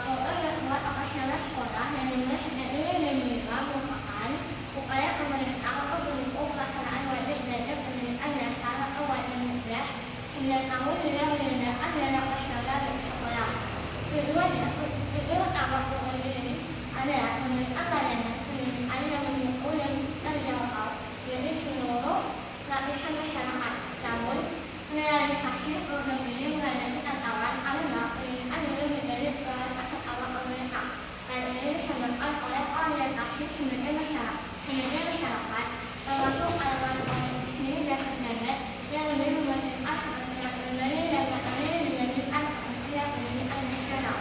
program yang telah operasional sekolah dan ini merupakan upaya pemerintah untuk mendukung pelaksanaan wajib belajar pendidikan dasar atau wajib 9 tahun dengan menggunakan dana operasional dari sekolah. Keduanya, tujuan utama program ini adalah memberikan layanan pendidikan yang mendukung dan terjangkau dari seluruh lapisan masyarakat. Namun, realisasi program ini menghadapi tantangan karena pendidikan belum menjadi prioritas utama pemerintah. Hal ini disebabkan oleh orientasi sebagai masyarakat, termasuk alasan kondisi dan kegiatan yang lebih mementingkan kepentingan pribadi dan materi dibandingkan kepentingan pendidikan nasional.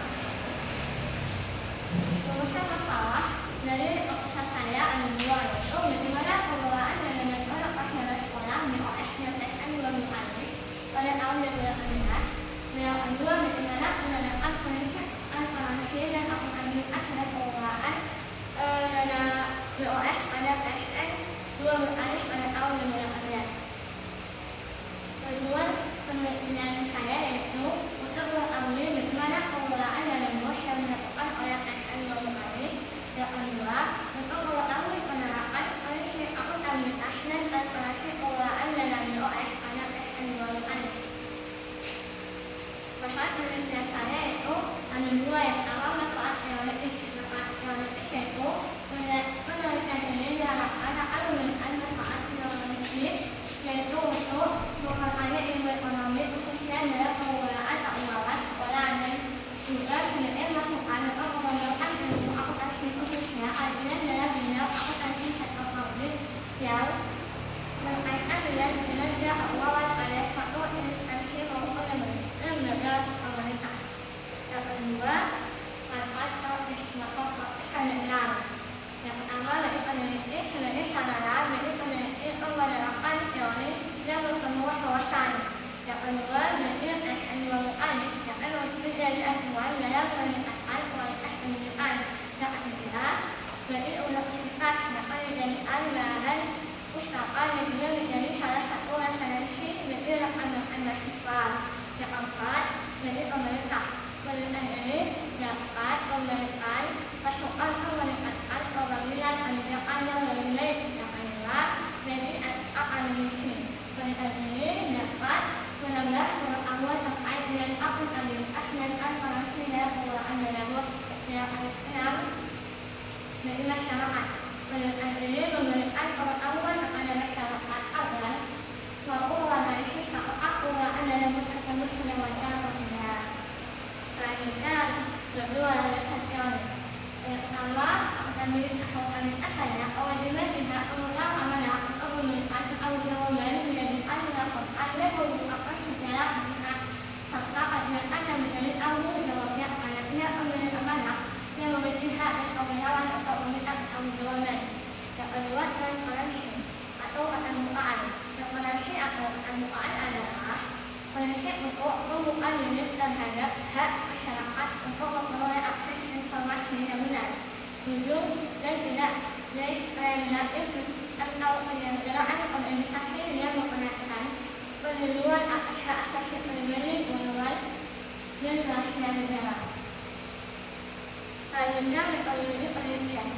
Rumusan masalah dari proposal saya ada dua, yaitu bagaimana pengelolaan dan metode operasional sekolah BOS PTN 2014 pada tahun 2016. Yang kedua, bagaimana penerapan prinsip transparansi dan akuntabilitas pada pengelolaan dana BOS pada PTN 2014 pada tahun 2018. Kedua, penelitian saya yaitu untuk mengetahui bagaimana pengelolaan dana BOS yang dilakukan oleh PTN 2014. Yang kedua, untuk mengetahui penerapan prinsip akuntabilitas dan transparansi pengelolaan dana BOS pada PTN 2014. Masalah penelitian saya yaitu ada dua, yang pertama manfaat teoritis. Manfaat teoritis yaitu penelitian ini diharapkan akan memberikan manfaat teoritis yaitu untuk mengkaji ilmu ekonomi khususnya dalam pengelolaan keuangan sekolah dan juga sebagai masukan untuk mengembangkan ilmu akuntansi khususnya kajian dalam bidang akuntansi sektor publik yang berkaitan dengan kinerja keuangan pada suatu instansi maupun lembaga pemerintah. Yang kedua, manfaat teoritis. Manfaat teoritis ada 6. Yang pertama, bagi peneliti sebagai sarana bagi peneliti untuk menerapkan teori dan memperluas wawasan. Yang kedua, bagi PTN 2014 dapat menjadi acuan dalam meningkatkan kualitas pendidikan. Yang ketiga, bagi universitas dapat menjadikan bahan pustaka dan juga menjadi salah satu referensi bagi rekan-rekan mahasiswa. Yang keempat, bagi pemerintah. Pemerintah ini dapat memberikan masukan untuk meningkatkan keterampilan pendidikan yang lebih baik. Yang kedua, bagi akademisi. Pemerintah ini dapat menambah pengetahuan terkait dengan akuntabilitas dan transparansi dalam pengelolaan dana BOS. Yang keenam, bagi masyarakat. Pemerintah ini memberikan pengetahuan kepada masyarakat agar mampu menganalisis apakah pengelolaan dana BOS tersebut sudah wajar atau tidak. Selanjutnya, kedua landasan teori. Yang pertama, akuntabilitas saya kewajiban tidak mengulang amanah untuk memberikan tanggung-jawaban menjadikan melakukan dan membukakan secara benar serta kegiatan yang menjadi tanggung jawabnya kepada pihak pemberi amanah yang memiliki hak dan kewenangan untuk meminta pertanggungjawaban. Yang kedua, transparansi atau keterbukaan. Transparansi atau keterbukaan adalah prinsip untuk membuka diri terhadap hak masyarakat untuk memperoleh akses informasi yang benar, jujur, dan tidak diskriminatif atau penyelenggaraan organisasi yang memperhatikan perlindungan atas hak asasi pribadi, walauan, dan rahasia negara. Selanjutnya, metodologi penelitian.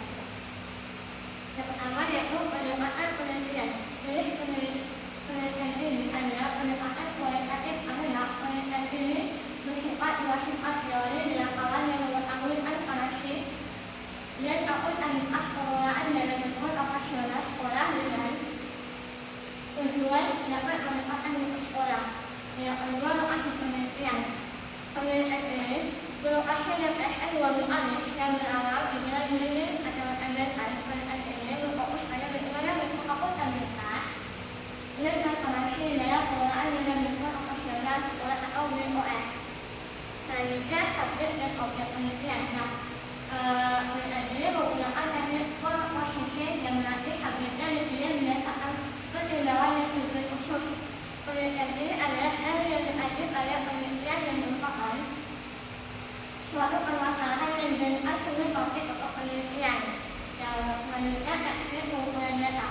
Yang pertama yaitu pendekatan penelitian. Jenis penelitian ini adalah pendekatan kualitatif karena penelitian ini bersifat teori di lapangan yang mengetahui transparansi dan akuntabilitas pengelolaan dana BOS operasional sekolah dengan tujuan dapat meningkatkan mutu sekolah. Yang kedua, lokasi penelitian. Penelitian ini berlokasi di PTN 2014 yang beralamat di Jalan Gili, Kecamatan Bantan. Penelitian ini berfokus pada bagaimana bentuk akuntabilitas dan transparansi dalam pengelolaan dana BOS operasional sekolah atau BOS. Selanjutnya, subjek dan objek penelitian. Penelitian ini menggunakan teknik komposisi yang berarti subjeknya dipilih berdasarkan pertimbangan yang lebih khusus. Penelitian ini adalah hal yang dikaji oleh penelitian yang merupakan suatu permasalahan yang dijadikan sebagai topik untuk penelitian. Yang selanjutnya, teknik pengumpulan data.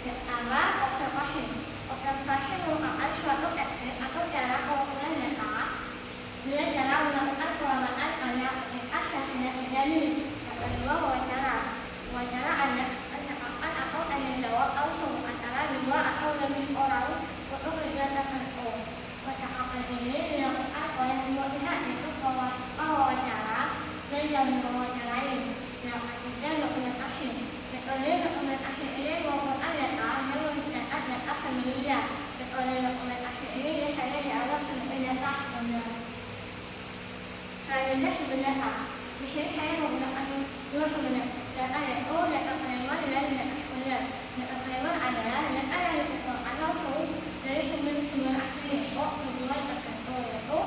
Yang pertama, observasi. Observasi merupakan suatu teknik atau cara pengumpulan data dengan cara melakukan pengamatan Tahapan ini dilakukan oleh dua pihak, yaitu pewawancara dan yang mewawancarai. Yang ketiga, dokumentasi. Metode dokumentasi ini merupakan data yang mencatat data sebelumnya. Metode dokumentasi ini biasanya dianggap sebagai data sekunder. Selanjutnya sumber data. Di sini saya menggunakan dua sumber data, yaitu data penerima dan data sekunder. Data penerima adalah data yang dikumpulkan langsung dari sumber-sumber asli, yaitu tujuan tertentu, yaitu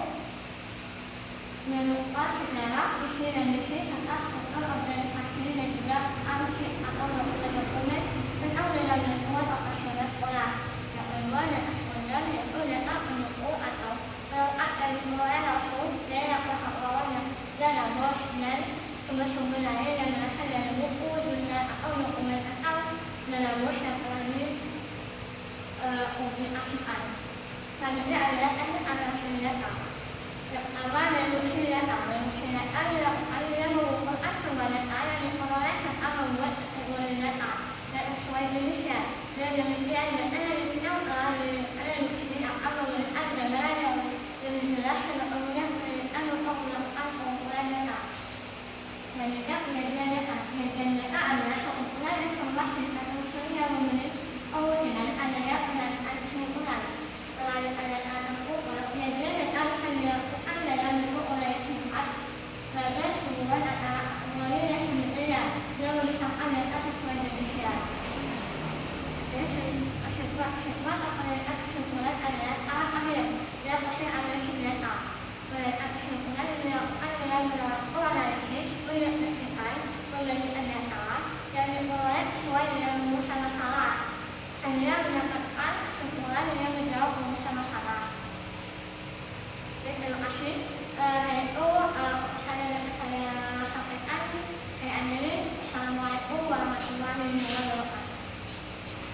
menemukan sejarah, isi dan misi serta struktur organisasi dan juga arsip atau dokumen-dokumen tentang nilai-nilai operasional sekolah. Yang kedua, data sekunder, yaitu data pendukung atau pelengkap yang diperoleh langsung dari laporan yang dalam bos dan sumber-sumber lain yang berasal dari buku, jurnal atau dokumen atau dalam bos yang telah dipublikasikan. Selanjutnya adalah teknik analisis data.